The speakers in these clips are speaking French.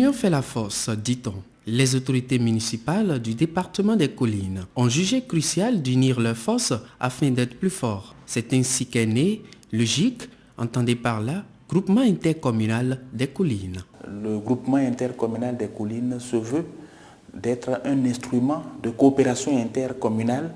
L'union fait la force, dit-on. Les autorités municipales du département des Collines ont jugé crucial d'unir leurs forces afin d'être plus forts. C'est ainsi qu'est né le GIC, entendez par là Groupement intercommunal des Collines. Le groupement intercommunal des Collines se veut d'être un instrument de coopération intercommunale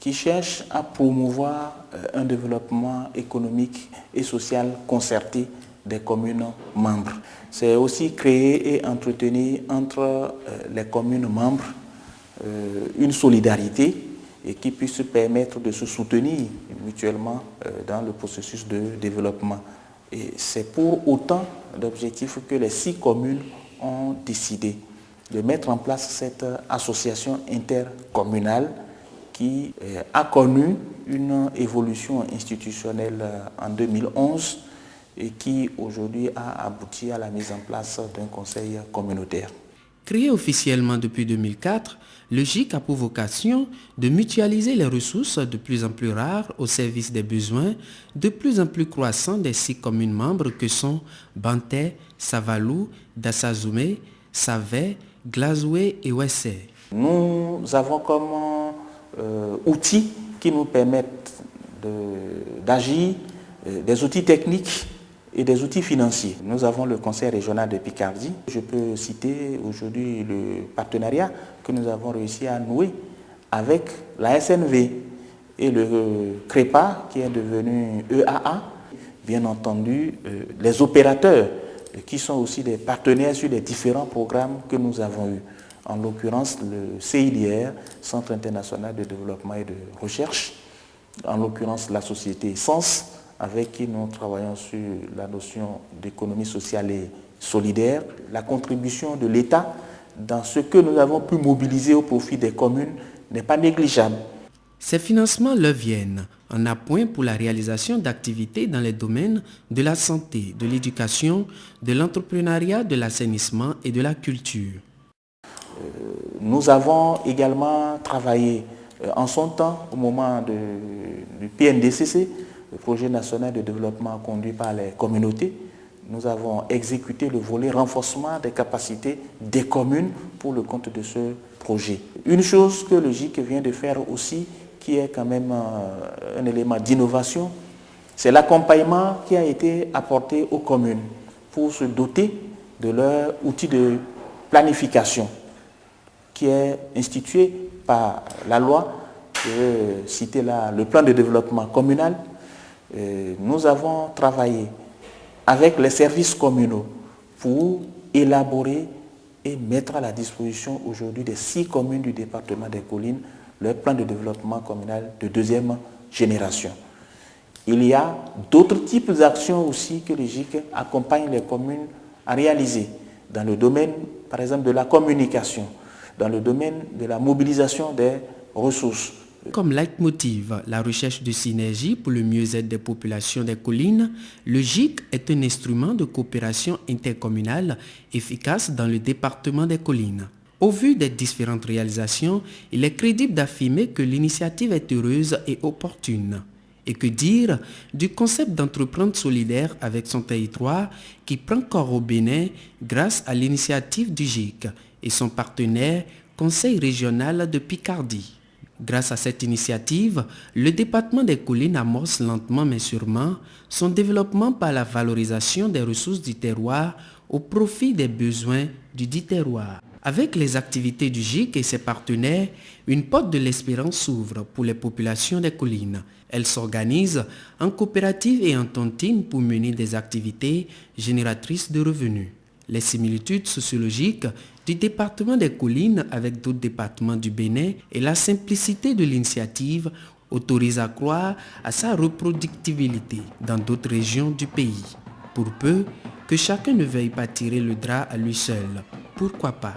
qui cherche à promouvoir un développement économique et social concerté des communes membres. C'est aussi créer et entretenir entre les communes membres une solidarité et qui puisse permettre de se soutenir mutuellement dans le processus de développement. Et c'est pour autant d'objectifs que les 6 communes ont décidé de mettre en place cette association intercommunale qui a connu une évolution institutionnelle en 2011 et qui aujourd'hui a abouti à la mise en place d'un conseil communautaire. Créé officiellement depuis 2004, le GIC a pour vocation de mutualiser les ressources de plus en plus rares au service des besoins de plus en plus croissants des 6 communes membres que sont Bantais, Savalou, Dassazoumé, Savet, Glazoué et Ouessé. Nous avons comme outils qui nous permettent d'agir, des outils techniques et des outils financiers. Nous avons le Conseil régional de Picardie. Je peux citer aujourd'hui le partenariat que nous avons réussi à nouer avec la SNV et le CREPA qui est devenu EAA. Bien entendu, les opérateurs qui sont aussi des partenaires sur les différents programmes que nous avons eus. En l'occurrence, le CIDR, Centre international de développement et de recherche. En l'occurrence, la société Sens, avec qui nous travaillons sur la notion d'économie sociale et solidaire. La contribution de l'État dans ce que nous avons pu mobiliser au profit des communes n'est pas négligeable. Ces financements leur viennent en appoint pour la réalisation d'activités dans les domaines de la santé, de l'éducation, de l'entrepreneuriat, de l'assainissement et de la culture. Nous avons également travaillé en son temps, au moment du PNDCC, le projet national de développement conduit par les communautés. Nous avons exécuté le volet renforcement des capacités des communes pour le compte de ce projet. Une chose que le GIC vient de faire aussi, qui est quand même un élément d'innovation, c'est l'accompagnement qui a été apporté aux communes pour se doter de leur outil de planification qui est institué par la loi, je vais citer là le plan de développement communal. Nous avons travaillé avec les services communaux pour élaborer et mettre à la disposition aujourd'hui des 6 communes du département des Collines leur plan de développement communal de 2e génération. Il y a d'autres types d'actions aussi que le GIC accompagne les communes à réaliser dans le domaine, par exemple, de la communication, dans le domaine de la mobilisation des ressources. Comme leitmotiv, la recherche de synergie pour le mieux-être des populations des collines, le GIC est un instrument de coopération intercommunale efficace dans le département des Collines. Au vu des différentes réalisations, il est crédible d'affirmer que l'initiative est heureuse et opportune. Et que dire du concept d'entreprendre solidaire avec son territoire qui prend corps au Bénin grâce à l'initiative du GIC et son partenaire Conseil régional de Picardie. Grâce à cette initiative, le département des Collines amorce lentement mais sûrement son développement par la valorisation des ressources du terroir au profit des besoins du dit terroir. Avec les activités du GIC et ses partenaires, une porte de l'espérance s'ouvre pour les populations des collines. Elles s'organisent en coopératives et en tontines pour mener des activités génératrices de revenus. Les similitudes sociologiques du département des Collines avec d'autres départements du Bénin et la simplicité de l'initiative autorisent à croire à sa reproductibilité dans d'autres régions du pays. Pour peu que chacun ne veuille pas tirer le drap à lui seul, pourquoi pas?